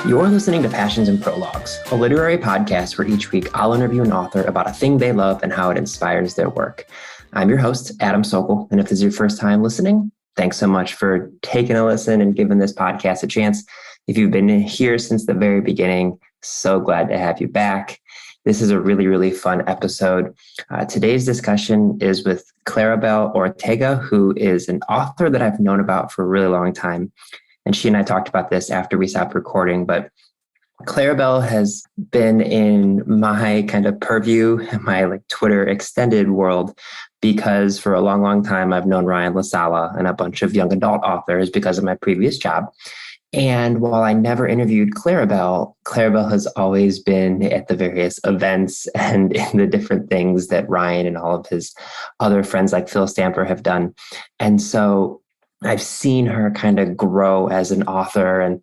You're listening to Passions and Prologues, a literary podcast where each week I'll interview an author about a thing they love and how it inspires their work. I'm your host, Adam Sokol, and if this is your first time listening, thanks so much for taking a listen and giving this podcast a chance. If you've been here since the very beginning, so glad to have you back. This is a really, really fun episode. Today's discussion is with Claribel Ortega, who is an author that I've known about for a really long time. And she and I talked about this after we stopped recording, but Claribel has been in my kind of purview, my Twitter extended world, because for a long, long time, I've known Ryan Sala and a bunch of young adult authors because of my previous job. And while I never interviewed Claribel has always been at the various events and in the different things that Ryan and all of his other friends like Phil Stamper have done. And so I've seen her kind of grow as an author, and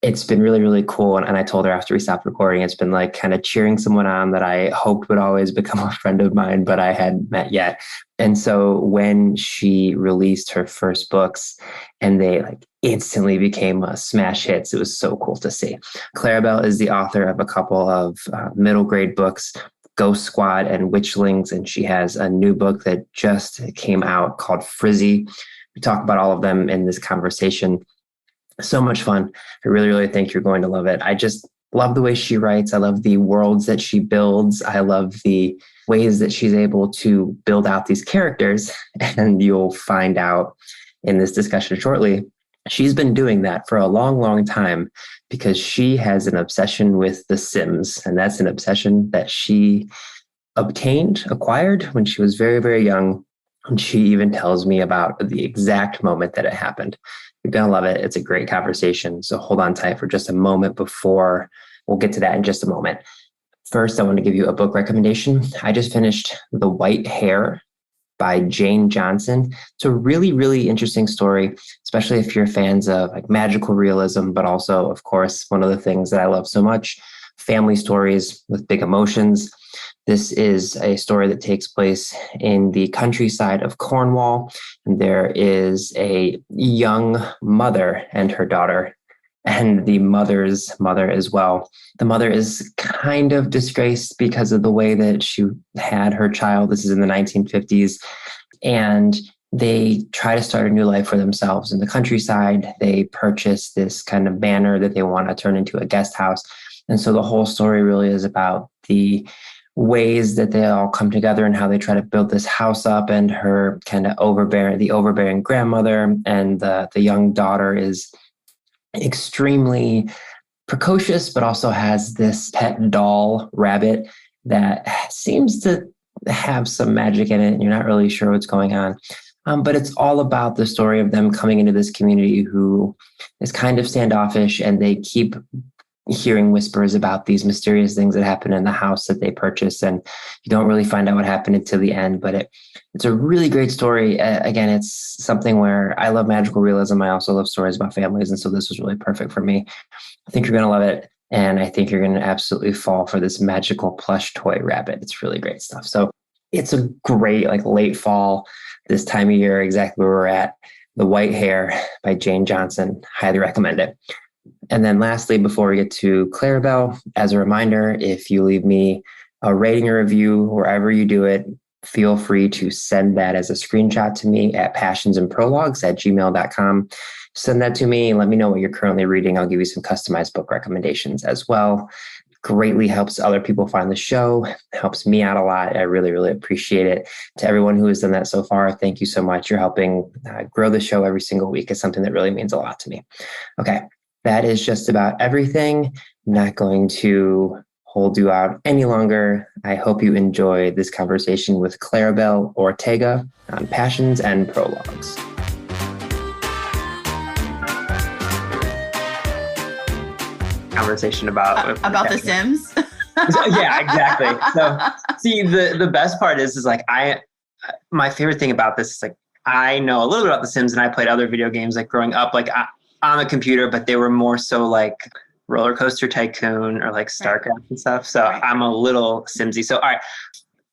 it's been really, really cool. And I told her after we stopped recording, it's been like kind of cheering someone on that I hoped would always become a friend of mine, but I hadn't met yet. And so when she released her first books and they instantly became smash hits, it was so cool to see. Claribel is the author of a couple of middle grade books, Ghost Squad and Witchlings, and she has a new book that just came out called Frizzy. We talk about all of them in this conversation. So much fun. I really, really think you're going to love it. I just love the way she writes. I love the worlds that she builds. I love the ways that she's able to build out these characters. And you'll find out in this discussion shortly, she's been doing that for a long, long time because she has an obsession with The Sims. And that's an obsession that she acquired when she was very, very young. And she even tells me about the exact moment that it happened. You're going to love it. It's a great conversation. So hold on tight for just a moment before we'll get to that in just a moment. First, I want to give you a book recommendation. I just finished The White Hair by Jane Johnson. It's a really, really interesting story, especially if you're fans of magical realism, but also, of course, one of the things that I love so much, family stories with big emotions. This is a story that takes place in the countryside of Cornwall. And there is a young mother and her daughter, and the mother's mother as well. The mother is kind of disgraced because of the way that she had her child. This is in the 1950s. And they try to start a new life for themselves in the countryside. They purchase this kind of manor that they want to turn into a guest house. And so the whole story really is about the ways that they all come together and how they try to build this house up, and her kind of overbearing grandmother, and the young daughter is extremely precocious, but also has this pet doll rabbit that seems to have some magic in it, and you're not really sure what's going on. But it's all about the story of them coming into this community who is kind of standoffish, and they keep hearing whispers about these mysterious things that happen in the house that they purchase. And you don't really find out what happened until the end, but it's a really great story. Again, it's something where I love magical realism. I also love stories about families. And so this was really perfect for me. I think you're going to love it. And I think you're going to absolutely fall for this magical plush toy rabbit. It's really great stuff. So it's a great, late fall, this time of year, exactly where we're at. The White Hair by Jane Johnson. Highly recommend it. And then lastly, before we get to Claribel, as a reminder, if you leave me a rating or review wherever you do it, feel free to send that as a screenshot to me at passionsandprologues@gmail.com. Send that to me and let me know what you're currently reading. I'll give you some customized book recommendations as well. Greatly helps other people find the show, helps me out a lot. I really, really appreciate it. To everyone who has done that so far, thank you so much. You're helping grow the show every single week. It's something that really means a lot to me. Okay. That is just about everything. I'm not going to hold you out any longer. I hope you enjoy this conversation with Claribel Ortega on Passions and Prologues. Conversation about The Sims. Yeah, exactly. So see, the best part is my favorite thing about this is I know a little bit about The Sims, and I played other video games growing up on the computer, but they were more so Roller Coaster Tycoon or StarCraft and stuff. So I'm a little Simsy. So all right,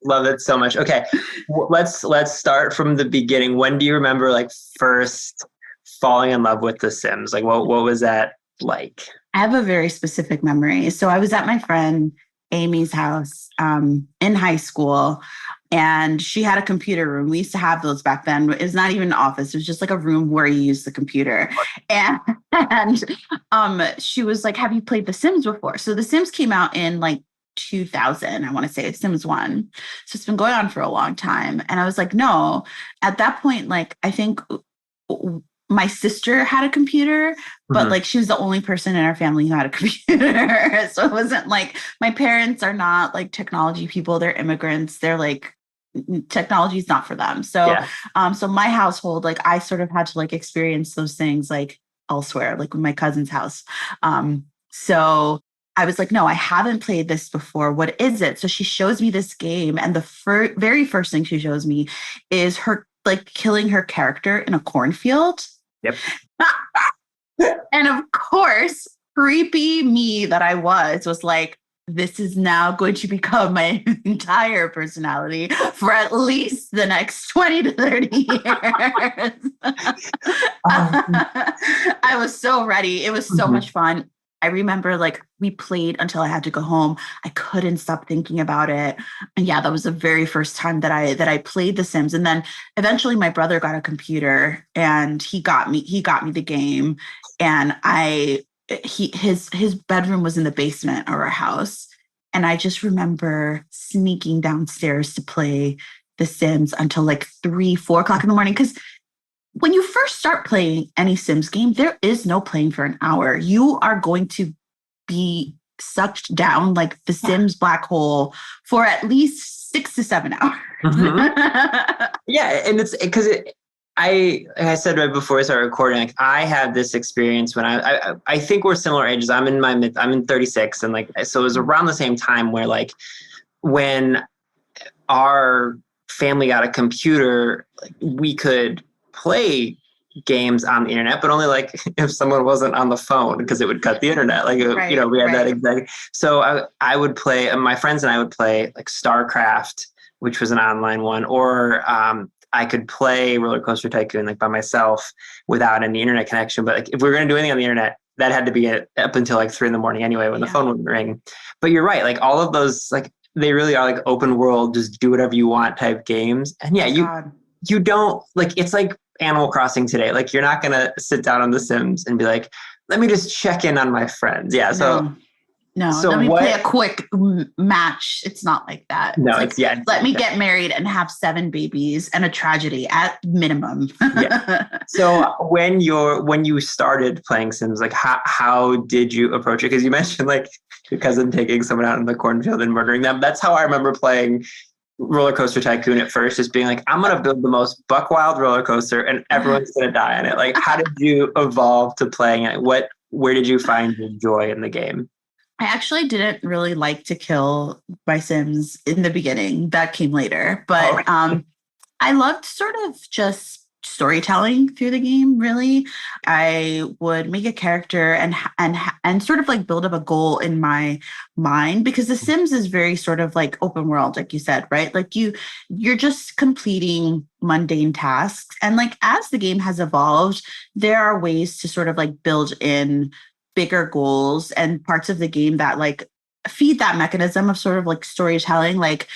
love it so much. Okay, let's start from the beginning. When do you remember first falling in love with The Sims? What was that like? I have a very specific memory. So I was at my friend Amy's house in high school, and she had a computer room. We used to have those back then. It was not even an office. It was just like a room where you use the computer. And she was like, have you played The Sims before? So The Sims came out in like 2000, I want to say, Sims 1. So it's been going on for a long time. And I was like, no. At that point, like, I think my sister had a computer, but like she was the only person in our family who had a computer. So it wasn't like, my parents are not like technology people. They're immigrants. They're like, technology is not for them. So, so my household, like I sort of had to like experience those things like elsewhere, like with my cousin's house. So I was like, no, I haven't played this before. What is it? So she shows me this game. And the very first thing she shows me is her like killing her character in a cornfield. Yep. And of course, creepy me that I was like, this is now going to become my entire personality for at least the next 20 to 30 years. I was so ready. It was so much fun. I remember like we played until I had to go home. I couldn't stop thinking about it. And yeah, that was the very first time that I played The Sims. And then eventually my brother got a computer and he got me the game. And his bedroom was in the basement of our house. And I just remember sneaking downstairs to play The Sims until like 3-4 o'clock in the morning. Because when you first start playing any Sims game, there is no playing for an hour. You are going to be sucked down like the Sims black hole for at least 6 to 7 hours. Yeah, and it's because like I said right before I started recording, like I had this experience when I think we're similar ages. I'm in 36, and like so it was around the same time where like when our family got a computer, like we could play games on the internet, but only like if someone wasn't on the phone because it would cut the internet. Like, we had that exact. So I would play, my friends and I would play like StarCraft, which was an online one, or I could play Roller Coaster Tycoon like by myself without any internet connection. But like if we were going to do anything on the internet, that had to be up until like 3 a.m. anyway, when the phone wouldn't ring. But you're right. Like all of those, like they really are like open world, just do whatever you want type games. And you don't like, it's like Animal Crossing today. Like you're not going to sit down on The Sims and be like, let me just check in on my friends. Yeah. So let me play a quick match. It's not like that. No, it's like, let me get married and have 7 babies and a tragedy at minimum. So when you started playing Sims, like how did you approach it? Because you mentioned like your cousin taking someone out in the cornfield and murdering them. That's how I remember playing Roller Coaster Tycoon at first, just being like, I'm going to build the most buck wild roller coaster and everyone's going to die on it. Like, how did you evolve to playing it? Where did you find your joy in the game? I actually didn't really like to kill my Sims in the beginning. That came later. But I loved sort of just storytelling through the game, really. I would make a character and sort of like build up a goal in my mind, because The Sims is very sort of like open world, like you said, right? Like you're just completing mundane tasks. And like as the game has evolved, there are ways to sort of like build in bigger goals and parts of the game that like feed that mechanism of sort of like storytelling, like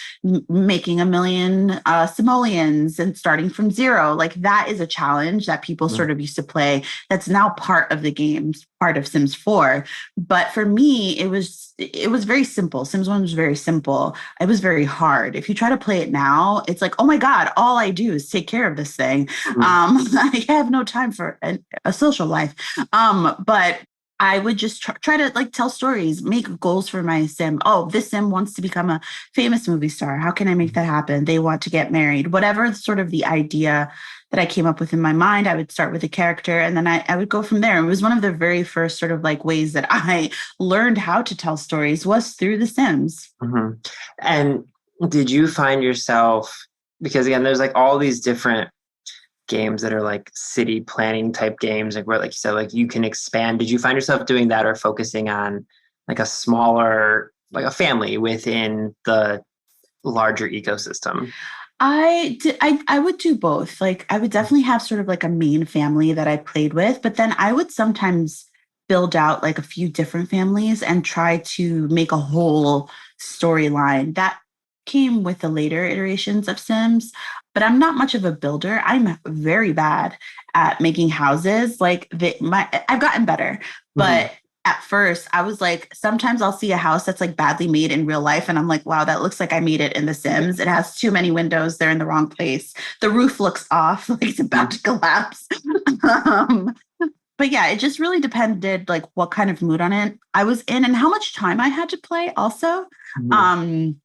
making 1 million simoleons and starting from 0. Like that is a challenge that people sort of used to play. That's now part of the game, part of Sims 4. But for me, it was very simple. Sims 1 was very simple. It was very hard. If you try to play it now, it's like, oh my God, all I do is take care of this thing. I have no time for a social life. But I would just try to like tell stories, make goals for my Sim. Oh, this Sim wants to become a famous movie star. How can I make that happen? They want to get married. Whatever sort of the idea that I came up with in my mind, I would start with a character and then I would go from there. It was one of the very first sort of like ways that I learned how to tell stories was through The Sims. And did you find yourself, because again, there's like all these different games that are like city planning type games, like where, like you said, like you can expand. Did you find yourself doing that or focusing on like a smaller, like a family within the larger ecosystem? I would do both. Like I would definitely have sort of like a main family that I played with, but then I would sometimes build out like a few different families and try to make a whole storyline. That came with the later iterations of Sims, but I'm not much of a builder. I'm very bad at making houses. Like I've gotten better, but at first I was like, sometimes I'll see a house that's like badly made in real life. And I'm like, wow, that looks like I made it in The Sims. It has too many windows. They're in the wrong place. The roof looks off, like it's about to collapse. um, but yeah, it just really depended like what kind of mood on it I was in and how much time I had to play also. Um,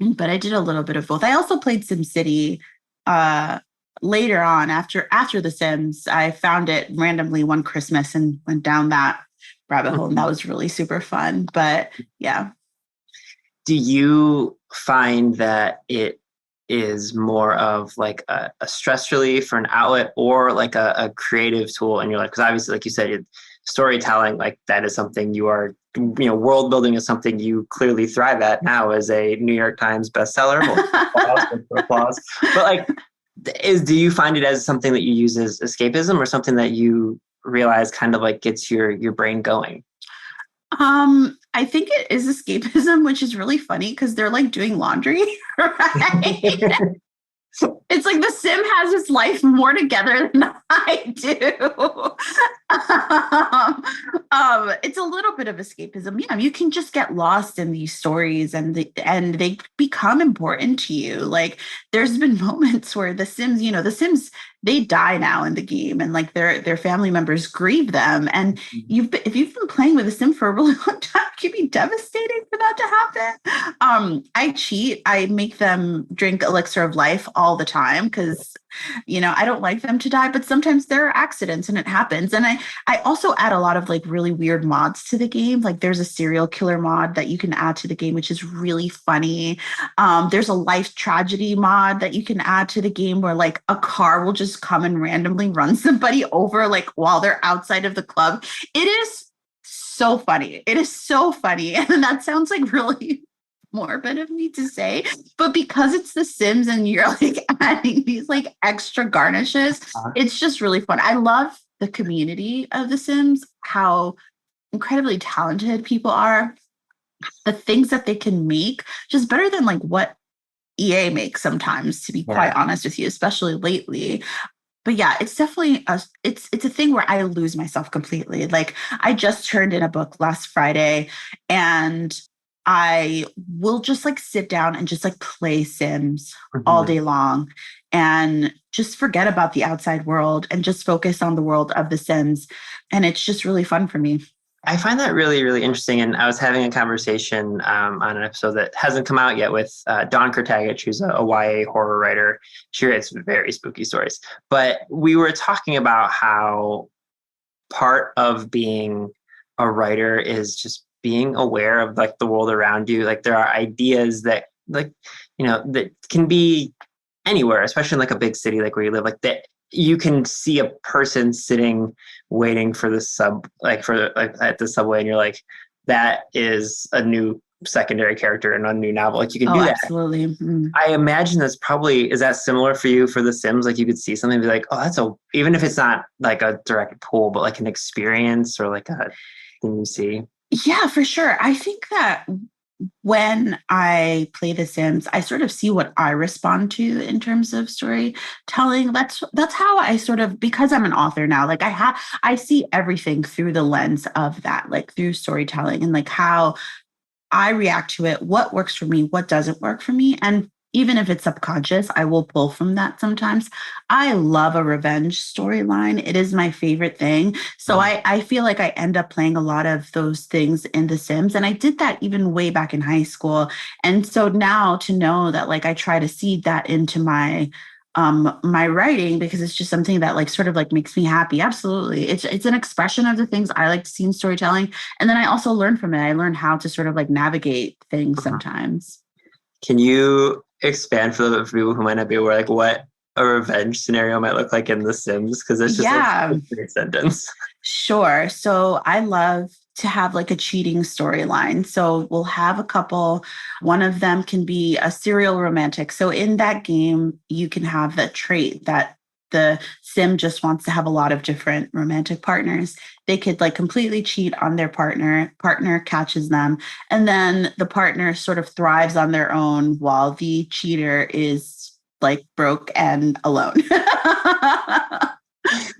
but I did a little bit of both. I also played SimCity later on after The Sims. I found it randomly one Christmas and went down that rabbit hole, and that was really super fun. But yeah. Do you find that it is more of like a stress relief or an outlet or like a creative tool in your life? Because obviously, like you said, storytelling, like that is something you are, world building is something you clearly thrive at now as a New York Times bestseller. Applause. But like, do you find it as something that you use as escapism or something that you realize kind of like gets your brain going? I think it is escapism, which is really funny because they're like doing laundry, right? It's like the Sim has his life more together than I do. It's a little bit of escapism. Yeah, you can just get lost in these stories, and they become important to you. Like there's been moments where the Sims they die now in the game, and like their family members grieve them. And if you've been playing with a Sim for a really long time, it can be devastating for that to happen. I cheat. I make them drink elixir of life all the time because I don't like them to die, but sometimes there are accidents and it happens. And I also add a lot of like really weird mods to the game. Like there's a serial killer mod that you can add to the game, which is really funny. There's a life tragedy mod that you can add to the game where like a car will just come and randomly run somebody over like while they're outside of the club. It is so funny. It is so funny. And that sounds like really morbid of me to say, but because it's The Sims and you're like adding these like extra garnishes, it's just really fun. I love the community of The Sims, how incredibly talented people are, the things that they can make, just better than like what EA makes sometimes, to be quite honest with you, especially lately. But yeah, it's definitely it's a thing where I lose myself completely. Like I just turned in a book last Friday, and I will just like sit down and just like play Sims all day long and just forget about the outside world and just focus on the world of The Sims. And it's just really fun for me. I find that really, really interesting. And I was having a conversation on an episode that hasn't come out yet with Dawn Kurtagich, who's a YA horror writer. She writes very spooky stories. But we were talking about how part of being a writer is just being aware of like the world around you. Like there are ideas that like, that can be anywhere, especially in like a big city, like where you live, like that you can see a person sitting waiting for the at the subway, and you're like, that is a new secondary character in a new novel. Like you can do that. Absolutely. I imagine is that similar for you for The Sims? Like you could see something and be like, oh, even if it's not like a direct pull, but like an experience or like a thing you see. Yeah, for sure. I think that when I play The Sims, I sort of see what I respond to in terms of storytelling. That's how I sort of, because I'm an author now, like I see everything through the lens of that, like through storytelling and like how I react to it, what works for me, what doesn't work for me. And even if it's subconscious, I will pull from that sometimes. I love a revenge storyline. It is my favorite thing. So I feel like I end up playing a lot of those things in The Sims. And I did that even way back in high school. And so now to know that like I try to seed that into my writing, because it's just something that like sort of like makes me happy. Absolutely. It's an expression of the things I like to see in storytelling. And then I also learn from it. I learn how to sort of like navigate things sometimes. Can you expand for the people who might not be aware, like what a revenge scenario might look like in The Sims? Because it's just a great sentence. Sure. So I love to have like a cheating storyline. So we'll have a couple. One of them can be a serial romantic. So in that game, you can have that trait that the sim just wants to have a lot of different romantic partners, they could like completely cheat on their partner catches them, and then the partner sort of thrives on their own while the cheater is like broke and alone.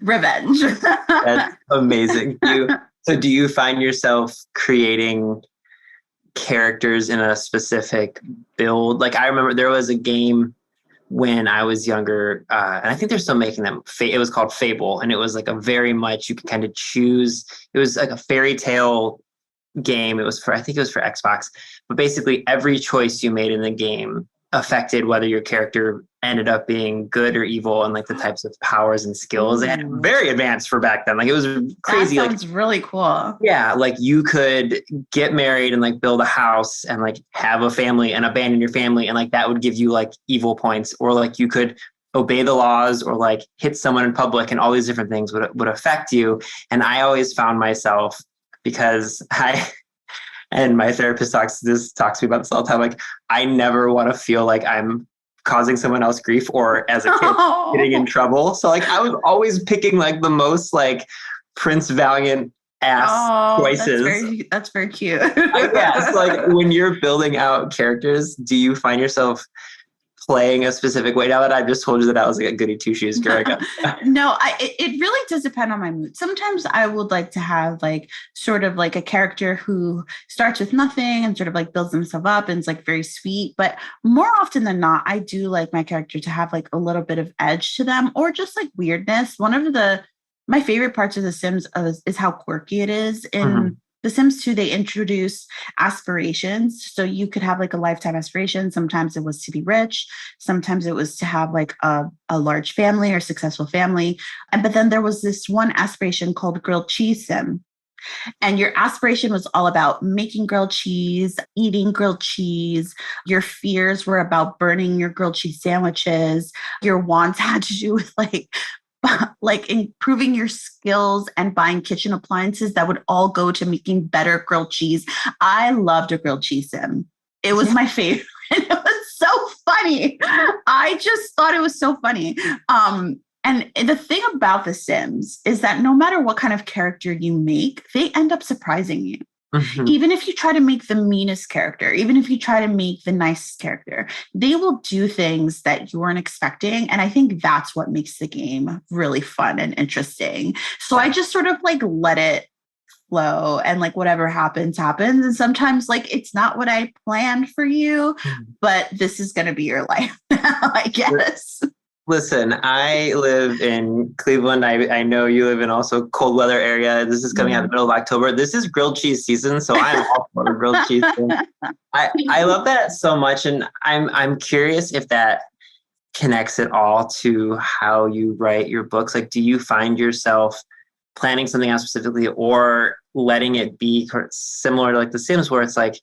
Revenge. That's amazing. Do you find yourself creating characters in a specific build? Like I remember there was a game when I was younger, and I think they're still making them. It was called Fable, and it was like a very much, you could kind of choose. It was like a fairy tale game. I think it was for Xbox, but basically every choice you made in the game affected whether your character ended up being good or evil, and like the types of powers and skills. And very advanced for back then. Like it was crazy. That sounds really cool. Yeah, like you could get married and like build a house and like have a family and abandon your family, and like that would give you like evil points, or like you could obey the laws or like hit someone in public, and all these different things would affect you. And I always found myself, because and my therapist talks to me about this all the time, like I never want to feel like I'm causing someone else grief or as a kid getting in trouble. So like I was always picking like the most like Prince Valiant ass choices. That's very cute. I guess like when you're building out characters, do you find yourself playing a specific way? Now that I've just told you that I was like a goody two shoes growing up. No, it really does depend on my mood. Sometimes I would like to have like sort of like a character who starts with nothing and sort of like builds themselves up and is like very sweet. But more often than not, I do like my character to have like a little bit of edge to them, or just like weirdness. One of my favorite parts of The Sims is how quirky it is. In The Sims 2, they introduce aspirations. So you could have like a lifetime aspiration. Sometimes it was to be rich. Sometimes it was to have like a large family or successful family. But then there was this one aspiration called Grilled Cheese Sim. And your aspiration was all about making grilled cheese, eating grilled cheese. Your fears were about burning your grilled cheese sandwiches. Your wants had to do with like improving your skills and buying kitchen appliances that would all go to making better grilled cheese. I loved a grilled cheese sim. It was my favorite. It was so funny. I just thought it was so funny. And the thing about The Sims is that no matter what kind of character you make, they end up surprising you. Even if you try to make the meanest character, even if you try to make the nicest character, they will do things that you weren't expecting. And I think that's what makes the game really fun and interesting. So I just sort of like let it flow, and like whatever happens, happens. And sometimes like it's not what I planned for you, but this is going to be your life now, I guess. Listen, I live in Cleveland. I know you live in also cold weather area. This is coming out in the middle of October. This is grilled cheese season, so I'm all for the grilled cheese thing. I love that so much, and I'm curious if that connects at all to how you write your books. Like, do you find yourself planning something out specifically, or letting it be similar to like The Sims, where it's like,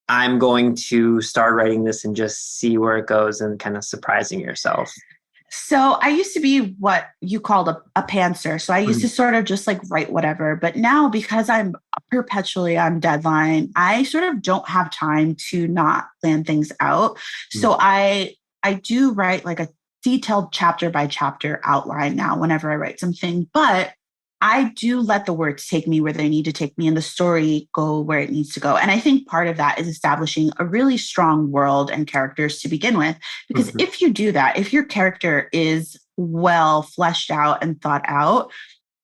I'm going to start writing this and just see where it goes, and kind of surprising yourself? So I used to be what you called a pantser. So I used to sort of just like write whatever. But now, because I'm perpetually on deadline, I sort of don't have time to not plan things out. So I do write like a detailed chapter by chapter outline now whenever I write something. But I do let the words take me where they need to take me, and the story go where it needs to go. And I think part of that is establishing a really strong world and characters to begin with. Because if you do that, if your character is well fleshed out and thought out,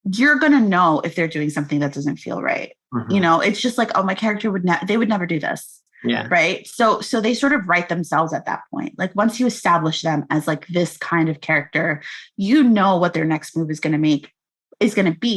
you're going to know if they're doing something that doesn't feel right. You know, it's just like, oh, my character they would never do this. Yeah. Right. So they sort of write themselves at that point. Like once you establish them as like this kind of character, you know what their next move is going to be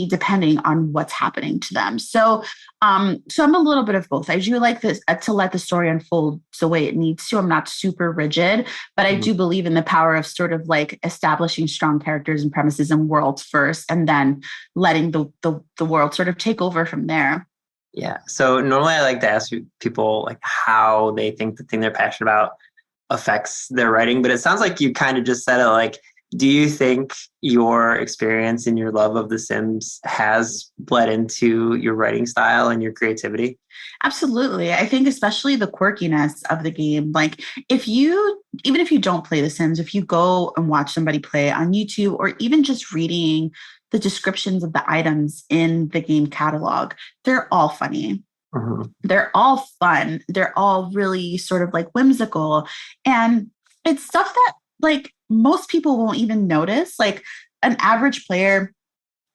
depending on what's happening to them. So I'm a little bit of both. I do like this to let the story unfold the way it needs to. I'm not super rigid, but I do believe in the power of sort of like establishing strong characters and premises and worlds first, and then letting the world sort of take over from there. Yeah. So normally I like to ask people like how they think the thing they're passionate about affects their writing, but it sounds like you kind of just said it, like Do you think your experience and your love of The Sims has bled into your writing style and your creativity? Absolutely. I think especially the quirkiness of the game. Like even if you don't play The Sims, if you go and watch somebody play on YouTube or even just reading the descriptions of the items in the game catalog, they're all funny. Mhm. They're all fun. They're all really sort of like whimsical. And it's stuff that like most people won't even notice. Like an average player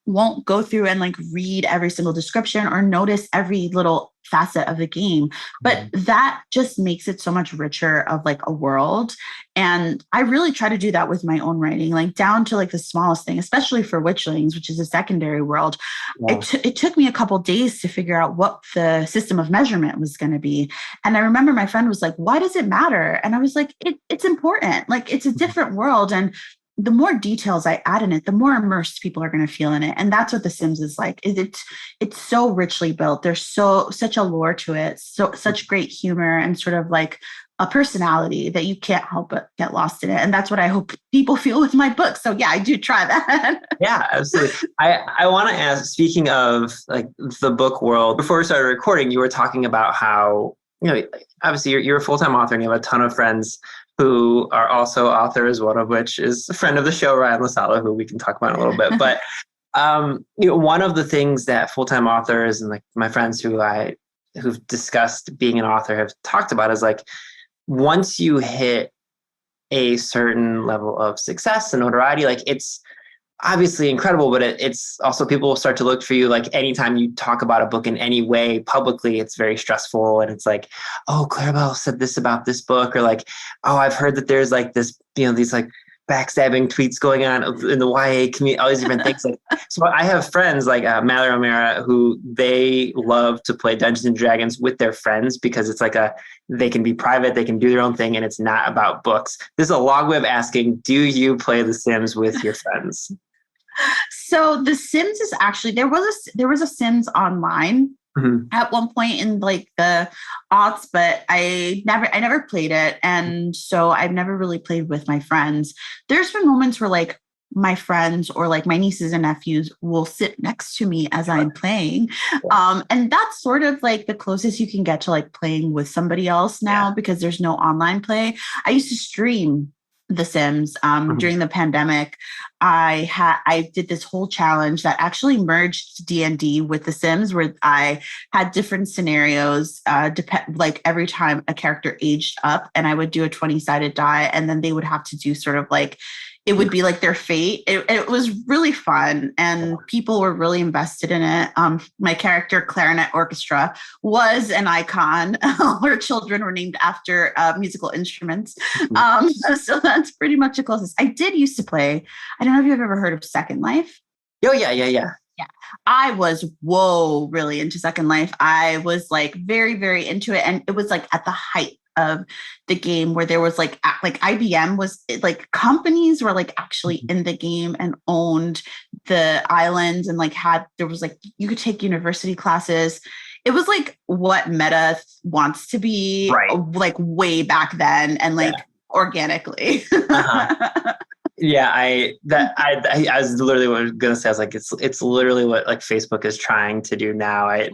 won't go through and like read every single description or notice every little facet of the game, but that just makes it so much richer of like a world. And I really try to do that with my own writing, like down to like the smallest thing, especially for Witchlings, which is a secondary world. Yeah. It took me a couple days to figure out what the system of measurement was going to be. And I remember my friend was like, why does it matter? And I was like, it's important. Like it's a different world. And the more details I add in it, the more immersed people are going to feel in it. And that's what The Sims is like. It's so richly built. There's such a lore to it, such great humor and sort of like a personality that you can't help but get lost in it. And that's what I hope people feel with my book. So yeah, I do try that. Yeah, absolutely. I want to ask, speaking of like the book world, before we started recording, you were talking about how, obviously you're a full-time author and you have a ton of friends who are also authors, one of which is a friend of the show, Ryan Sala, who we can talk about in a little bit. But one of the things that full-time authors and like my friends who've discussed being an author have talked about is like, once you hit a certain level of success and notoriety, like it's obviously incredible, but it's also people will start to look for you. Like anytime you talk about a book in any way publicly, it's very stressful. And it's like, oh, Claribel said this about this book, or like, oh, I've heard that there's like this, these like backstabbing tweets going on in the YA community, all these different things. Like, so I have friends like Mallory O'Mara who they love to play Dungeons and Dragons with their friends because it's like they can be private, they can do their own thing, and it's not about books. This is a long way of asking, do you play The Sims with your friends? So The Sims is actually there was a Sims online at one point in like the aughts, but I never played it, and so I've never really played with my friends. There's been moments where like my friends or like my nieces and nephews will sit next to me as I'm playing, and that's sort of like the closest you can get to like playing with somebody else now because there's no online play. I used to stream The Sims during the pandemic. I did this whole challenge that actually merged D&D with The Sims, where I had different scenarios like every time a character aged up, and I would do a 20-sided die, and then they would have to do sort of like, it would be like their fate. It was really fun, and people were really invested in it. My character, Clarinet Orchestra, was an icon. Her children were named after musical instruments. So that's pretty much the closest. I did used to play. I don't know if you've ever heard of Second Life. Oh, yeah. Yeah. I was really into Second Life. I was like very, very into it. And it was like at the height of the game where there was like IBM was like companies were like actually in the game and owned the islands and like there was like you could take university classes. It was like what Meta wants to be, like way back then, and like organically. Yeah, I was literally what I was gonna say. I was like, it's literally what like Facebook is trying to do now. I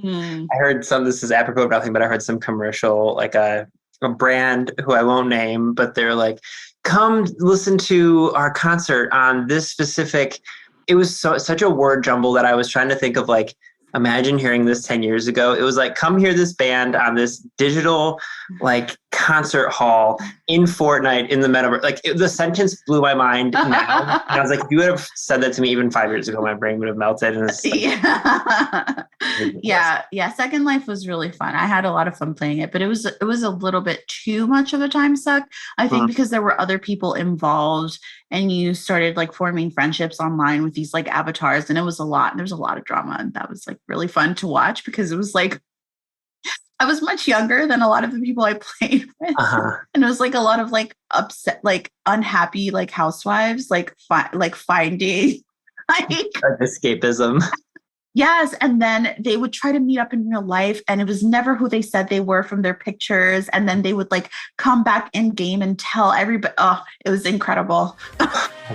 heard this is apropos of nothing, but I heard some commercial, like a brand who I won't name, but they're like, come listen to our concert on this specific. It was such a word jumble that I was trying to think of like, imagine hearing this 10 years ago. It was like, come hear this band on this digital like concert hall in Fortnite in the metaverse. Like the sentence blew my mind now. And I was like, if you would have said that to me even 5 years ago, my brain would have melted. And it's like, yeah. Second Life was really fun. I had a lot of fun playing it, but it was a little bit too much of a time suck. I think because there were other people involved and you started like forming friendships online with these like avatars, and it was a lot. And there was a lot of drama, and that was like really fun to watch because it was like I was much younger than a lot of the people I played with, and it was like a lot of like upset, like unhappy, like housewives, like finding like escapism. Yes. And then they would try to meet up in real life, and it was never who they said they were from their pictures. And then they would like come back in game and tell everybody. Oh, it was incredible.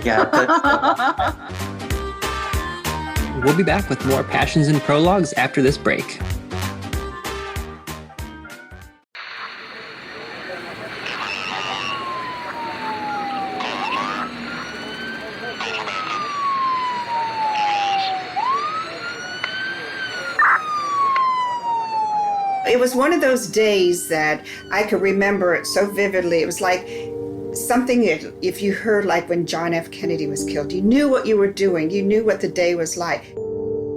Yeah. We'll be back with more Passions and Prologues after this break. It was one of those days that I could remember it so vividly. It was like something if you heard, like when John F. Kennedy was killed, you knew what you were doing. You knew what the day was like.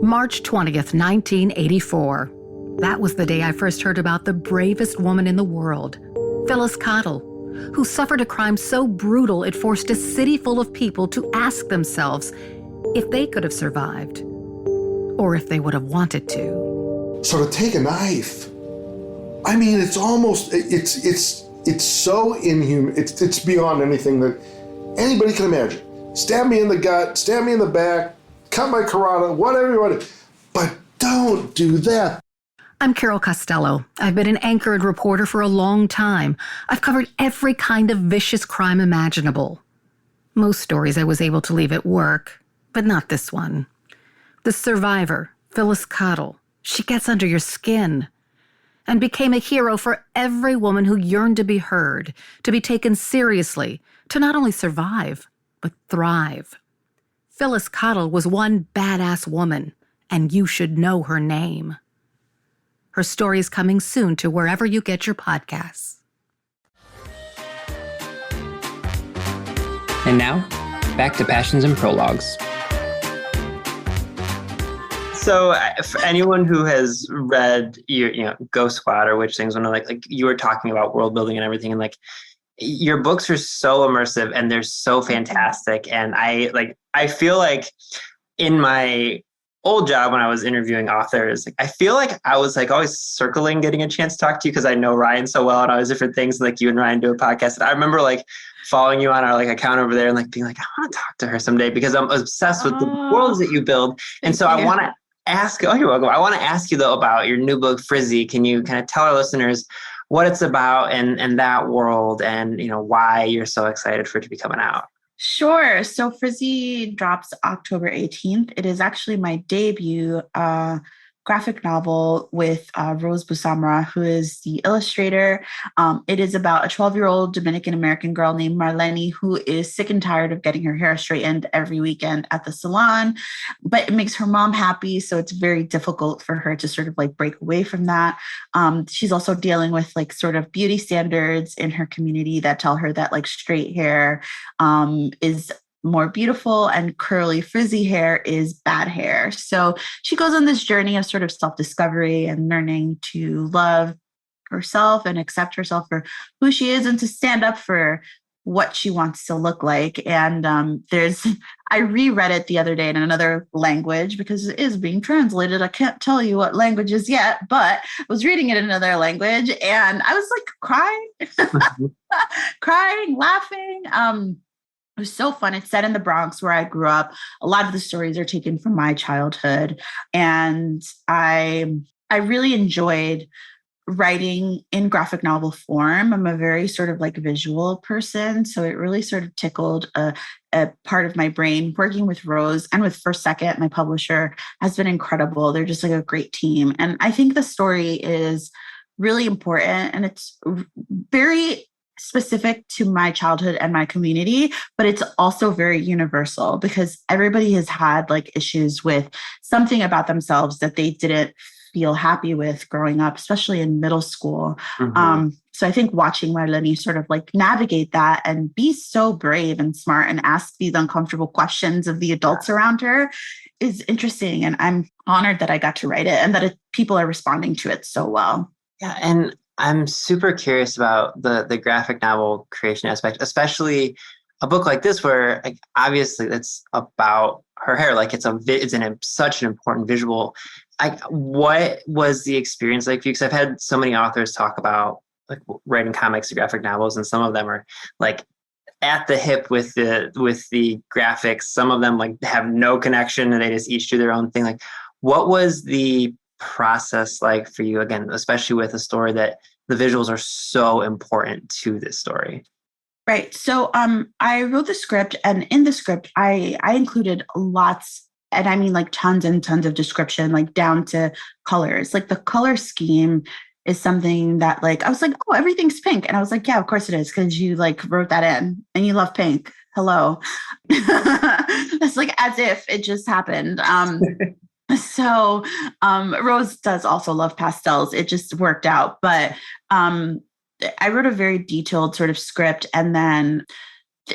March 20th, 1984. That was the day I first heard about the bravest woman in the world, Phyllis Cottle, who suffered a crime so brutal it forced a city full of people to ask themselves if they could have survived, or if they would have wanted to. So to take a knife, I mean, it's almost, it's so inhuman. It's beyond anything that anybody can imagine. Stab me in the gut, stab me in the back, cut my carotid, whatever you want to, but don't do that. I'm Carol Costello. I've been an anchor and reporter for a long time. I've covered every kind of vicious crime imaginable. Most stories I was able to leave at work, but not this one. The survivor, Phyllis Cottle, she gets under your skin and became a hero for every woman who yearned to be heard, to be taken seriously, to not only survive, but thrive. Phyllis Cottle was one badass woman, and you should know her name. Her story is coming soon to wherever you get your podcasts. And now, back to Passions and Prologues. So for anyone who has read your, Ghost Squad or Witch Things, when like you were talking about world building and everything, and like your books are so immersive and they're so fantastic. And I feel like in my old job when I was interviewing authors, like I feel like I was like always circling getting a chance to talk to you because I know Ryan so well and all these different things. Like you and Ryan do a podcast, and I remember like following you on our like account over there and like being like, I want to talk to her someday because I'm obsessed with the worlds that you build. And so I want to ask, you're welcome. I want to ask you though about your new book, Frizzy. Can you kind of tell our listeners what it's about and that world and, why you're so excited for it to be coming out? Sure. So Frizzy drops October 18th. It is actually my debut graphic novel with Rose Busamra, who is the illustrator. It is about a 12-year-old Dominican-American girl named Marlene who is sick and tired of getting her hair straightened every weekend at the salon, but it makes her mom happy. So it's very difficult for her to sort of like break away from that. She's also dealing with like sort of beauty standards in her community that tell her that like straight hair is more beautiful and curly frizzy hair is bad hair. So she goes on this journey of sort of self-discovery and learning to love herself and accept herself for who she is and to stand up for what she wants to look like. And I reread it the other day in another language because it is being translated. I can't tell you what languages yet, but I was reading it in another language and I was like crying, laughing. It was so fun. It's set in the Bronx where I grew up. A lot of the stories are taken from my childhood. And I really enjoyed writing in graphic novel form. I'm a very sort of like visual person. So it really sort of tickled a part of my brain. Working with Rose and with First Second, my publisher, has been incredible. They're just like a great team. And I think the story is really important and it's very specific to my childhood and my community, but it's also very universal because everybody has had like issues with something about themselves that they didn't feel happy with growing up, especially in middle school. Mm-hmm. So I think watching Marlene sort of like navigate that and be so brave and smart and ask these uncomfortable questions of the adults around her is interesting. And I'm honored that I got to write it and that people are responding to it so well. Yeah. And I'm super curious about the graphic novel creation aspect, especially a book like this, where like, obviously it's about her hair. Like it's such an important visual. What was the experience like for you? Because I've had so many authors talk about like writing comics or graphic novels, and some of them are like at the hip with the graphics. Some of them like have no connection and they just each do their own thing. Like, What was the process like for you, again, especially with a story that the visuals are so important to this story? Right. So I wrote the script, and in the script, I included lots, and I mean like tons and tons of description, like down to colors. Like the color scheme is something that like I was like, oh, everything's pink. And I was like, yeah, of course it is, because you like wrote that in and you love pink. Hello. It's like as if it just happened. So Rose does also love pastels. It just worked out. But I wrote a very detailed sort of script, and then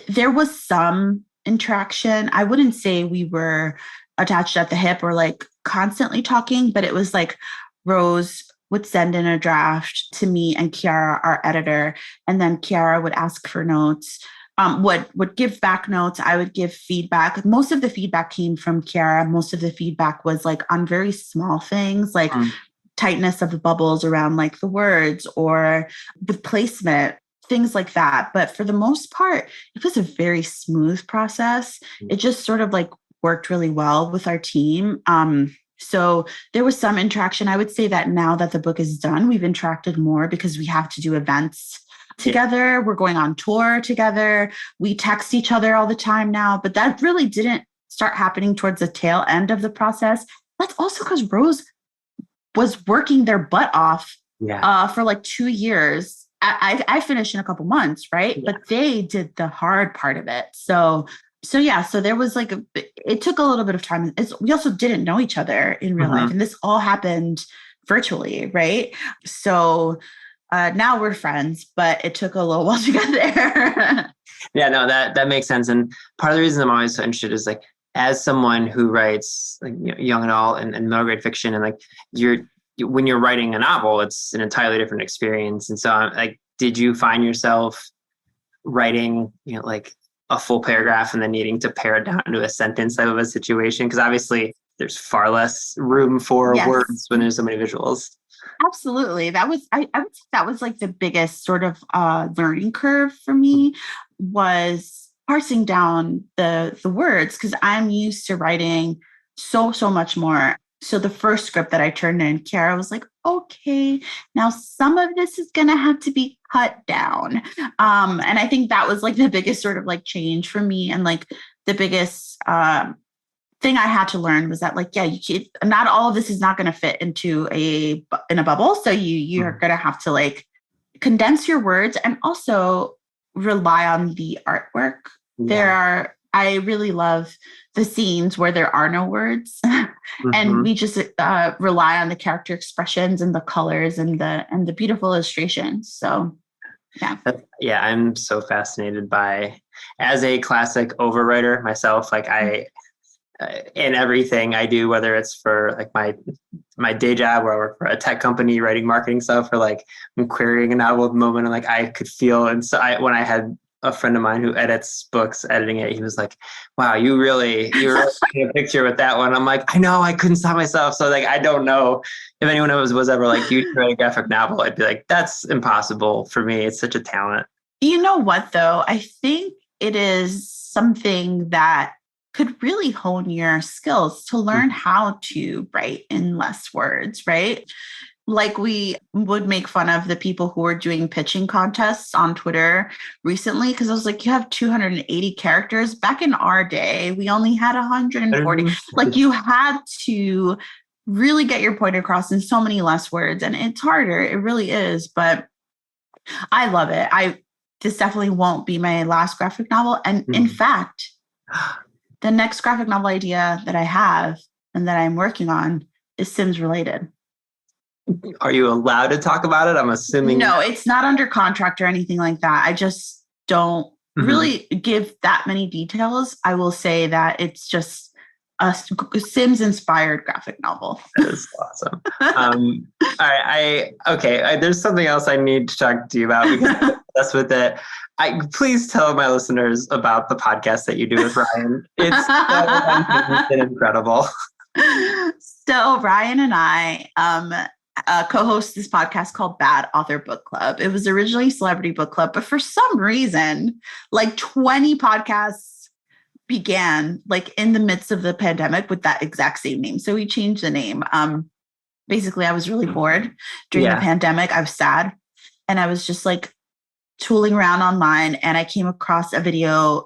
there was some interaction. I wouldn't say we were attached at the hip or like constantly talking, but it was like Rose would send in a draft to me and Kiara, our editor, and then Kiara would ask for notes. Would give back notes. I would give feedback. Most of the feedback came from Kiara. Most of the feedback was like on very small things, like tightness of the bubbles around like the words or the placement, things like that. But for the most part, it was a very smooth process. It just sort of like worked really well with our team. So there was some interaction. I would say that now that the book is done, we've interacted more because we have to do events together. We're going on tour together. We text each other all the time now, but that really didn't start happening towards the tail end of the process. That's also because Rose was working their butt off for like 2 years. I finished in a couple months, right? Yeah. But they did the hard part of it. So there was like it took a little bit of time. We also didn't know each other in real life, and this all happened virtually, right? So now we're friends, but it took a little while to get there. Yeah, no, that makes sense. And part of the reason I'm always so interested is like, as someone who writes like young adult and middle grade fiction, and like when you're writing a novel, it's an entirely different experience. And so like, did you find yourself writing, like a full paragraph and then needing to pare it down to a sentence type of a situation? Because obviously there's far less room for words when there's so many visuals. Absolutely. That was, I would say that was like the biggest sort of learning curve for me, was parsing down the words, because I'm used to writing so much more. So the first script that I turned in, Kiara was like, okay, now some of this is going to have to be cut down. And I think that was like the biggest sort of like change for me. And like the biggest thing I had to learn was that like, not all of this is not going to fit in a bubble. So you're going to have to like condense your words and also rely on the artwork. Yeah. I really love the scenes where there are no words and we just rely on the character expressions and the colors and the beautiful illustrations. So yeah, I'm so fascinated by, as a classic overwriter myself, like in everything I do, whether it's for like my day job where I work for a tech company writing marketing stuff, or like I'm querying a novel at the moment, and like I could feel, and so when I had a friend of mine who edits books, editing it, he was like, wow, you really paint a picture with that one. I'm like, I know, I couldn't stop myself. So like, I don't know if anyone was ever like, you write a graphic novel, I'd be like, that's impossible for me. It's such a talent. You know what, though? I think it is something that could really hone your skills to learn how to write in less words, right? Like we would make fun of the people who were doing pitching contests on Twitter recently, because I was like, you have 280 characters. Back in our day, we only had 140. Like you had to really get your point across in so many less words, and it's harder. It really is, but I love it. This definitely won't be my last graphic novel. And in fact, the next graphic novel idea that I have and that I'm working on is Sims related. Are you allowed to talk about it? I'm assuming. No, it's not under contract or anything like that. I just don't really give that many details. I will say that it's just a Sims inspired graphic novel. That is awesome. All right. There's something else I need to talk to you about, because that's with it. Please tell my listeners about the podcast that you do with Ryan. It's so incredible. So Ryan and I co-host this podcast called Bad Author Book Club. It was originally Celebrity Book Club, but for some reason, like 20 podcasts began like in the midst of the pandemic with that exact same name. So we changed the name. Basically, I was really bored during the pandemic. I was sad. And I was just like tooling around online. And I came across a video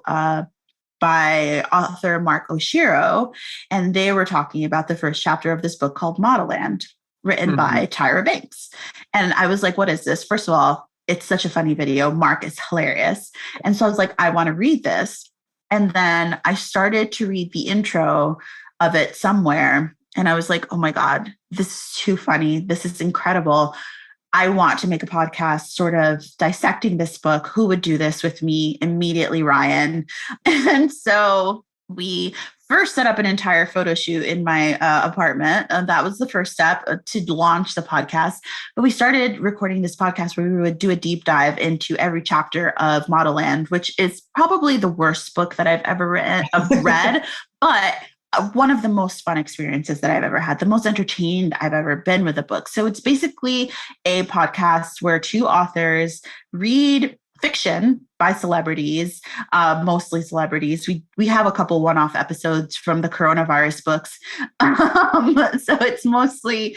by author Mark Oshiro. And they were talking about the first chapter of this book called Modelland, written by Tyra Banks. And I was like, what is this? First of all, it's such a funny video. Mark is hilarious. And so I was like, I want to read this. And then I started to read the intro of it somewhere. And I was like, oh my God, this is too funny. This is incredible. I want to make a podcast sort of dissecting this book. Who would do this with me? Immediately, Ryan. And so we first set up an entire photo shoot in my apartment. That was the first step to launch the podcast. But we started recording this podcast where we would do a deep dive into every chapter of Modelland, which is probably the worst book that I've ever read, but one of the most fun experiences that I've ever had, the most entertained I've ever been with a book. So it's basically a podcast where two authors read fiction by celebrities, mostly celebrities. We have a couple one-off episodes from the coronavirus books. So it's mostly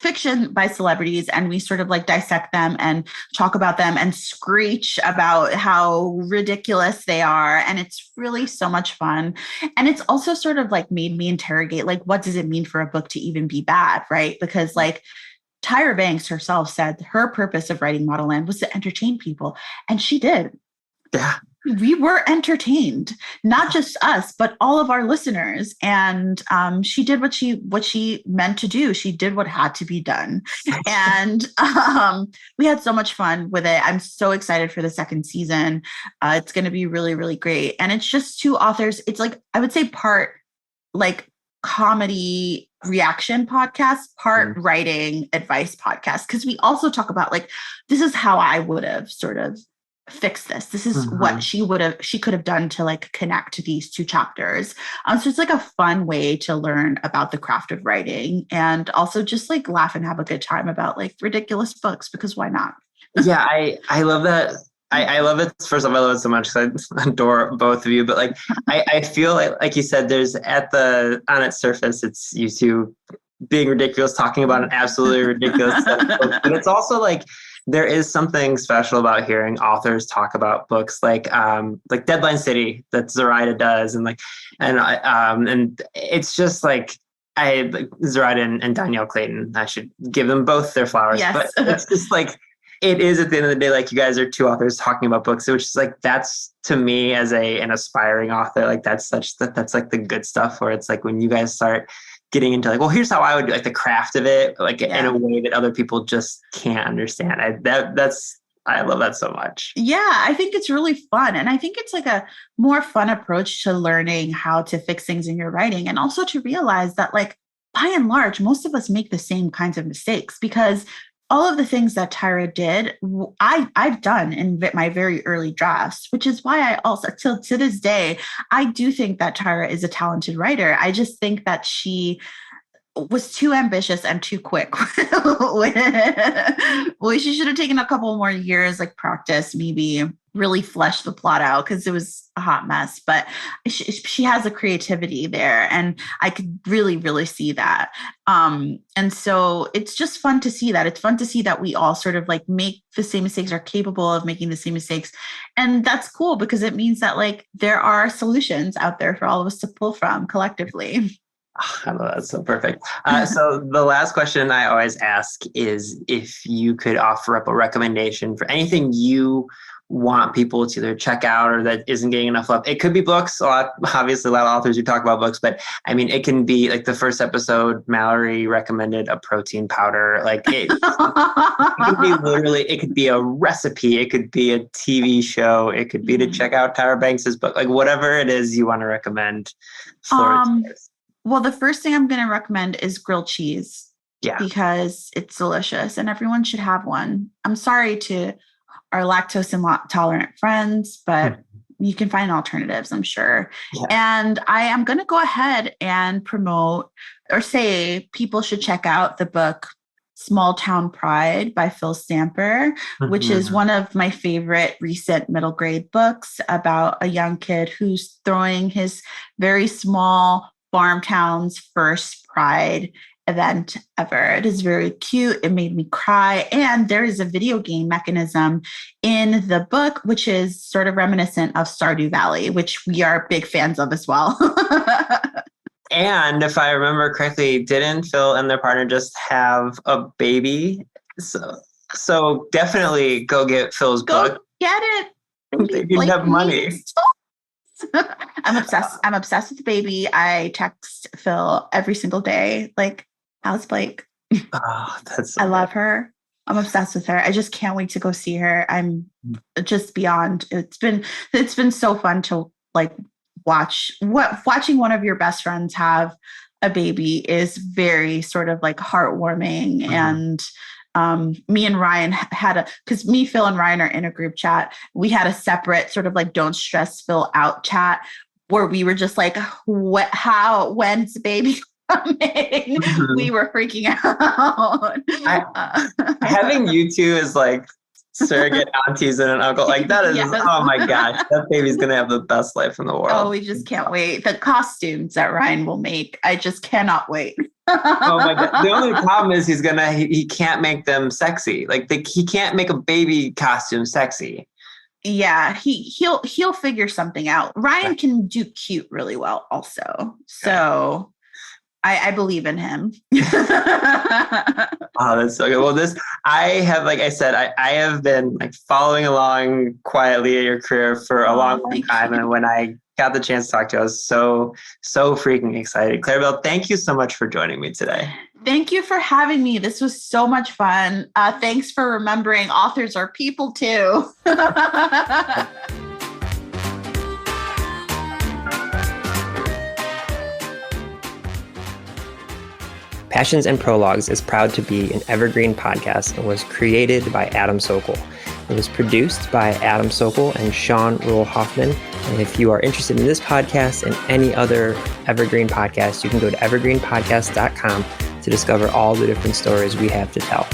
fiction by celebrities, and we sort of like dissect them and talk about them and screech about how ridiculous they are. And it's really so much fun. And it's also sort of like made me interrogate, like, what does it mean for a book to even be bad, right? Because like Tyra Banks herself said her purpose of writing Modelland was to entertain people. And she did. Yeah. We were entertained, not just us, but all of our listeners. And she did what she meant to do. She did what had to be done. And we had so much fun with it. I'm so excited for the second season. It's going to be really, really great. And it's just two authors. It's like, I would say part like comedy reaction podcast, part writing advice podcast. Because we also talk about like, this is how I would have sort of fixed this. This is what she could have done to like connect these two chapters. So it's like a fun way to learn about the craft of writing and also just like laugh and have a good time about like ridiculous books, because why not? Yeah, I love that. I love it. First of all, I love it so much because I adore both of you. But like, I feel like you said, there's on its surface, it's you two being ridiculous, talking about an absolutely ridiculous set of books. But it's also like, there is something special about hearing authors talk about books like Deadline City that Zoraida does. And it's just like, Zoraida and Danielle Clayton, I should give them both their flowers. Yes. But it's just like, it is at the end of the day, like you guys are two authors talking about books, which is like, that's to me as an aspiring author, like that's like the good stuff where it's like when you guys start getting into like, well, here's how I would do like the craft of it, like in a way that other people just can't understand. I love that so much. Yeah, I think it's really fun. And I think it's like a more fun approach to learning how to fix things in your writing. And also to realize that like, by and large, most of us make the same kinds of mistakes, because all of the things that Tyra did, I've done in my very early drafts, which is why I also, till to this day, I do think that Tyra is a talented writer. I just think that she was too ambitious and too quick. Well, she should have taken a couple more years, like practice, maybe really flesh the plot out, because it was a hot mess. But she has a creativity there, and I could really, really see that. And so it's just fun to see that. It's fun to see that we all sort of like make the same mistakes, are capable of making the same mistakes. And that's cool, because it means that like there are solutions out there for all of us to pull from collectively. I love that. So perfect. So the last question I always ask is if you could offer up a recommendation for anything you want people to either check out or that isn't getting enough love. It could be books. Obviously, a lot of authors who talk about books, but I mean, it can be like the first episode, Mallory recommended a protein powder. Like it could be literally, it could be a recipe. It could be a TV show. It could be to check out Tyra Banks's book, like whatever it is you want to recommend. Well, the first thing I'm going to recommend is grilled cheese. Yeah. Because it's delicious and everyone should have one. I'm sorry to our lactose intolerant friends, but you can find alternatives, I'm sure. Yeah. And I am going to go ahead and promote or say people should check out the book Small Town Pride by Phil Stamper, which is one of my favorite recent middle grade books about a young kid who's throwing his very small farm town's first Pride event ever. It is very cute. It made me cry. And there is a video game mechanism in the book, which is sort of reminiscent of Stardew Valley, which we are big fans of as well. And if I remember correctly, didn't Phil and their partner just have a baby? So definitely go get Phil's book. Go get it. They can have money. I'm obsessed. I'm obsessed with the baby. I text Phil every single day. Like, how's Blake? Oh, that's so I love her. I'm obsessed with her. I just can't wait to go see her. I'm just beyond. It's been so fun to like watching one of your best friends have a baby is very sort of like heartwarming. And me and Ryan because me, Phil, and Ryan are in a group chat. We had a separate sort of like don't stress Phil out chat where we were just like, when's the baby coming? We were freaking out. Having you two as like surrogate aunties and an uncle, like that is, oh my gosh, that baby's going to have the best life in the world. Oh, we just can't wait. The costumes that Ryan will make, I just cannot wait. Oh my God. The only problem is he can't make them sexy. Like he can't make a baby costume sexy. Yeah, he'll figure something out. Ryan can do cute really well also. So I believe in him. Oh, that's so good. Well, I have, like I said, I have been like following along quietly at your career for a long time. And when I got the chance to talk to you, I was so freaking excited. Claribel, thank you so much for joining me today. Thank you for having me. This was so much fun. Thanks for remembering authors are people too. Passions and Prologues is proud to be an evergreen podcast and was created by Adam Sokol. It was produced by Adam Sokol and Sean Rule Hoffman. And if you are interested in this podcast and any other evergreen podcast, you can go to evergreenpodcast.com to discover all the different stories we have to tell.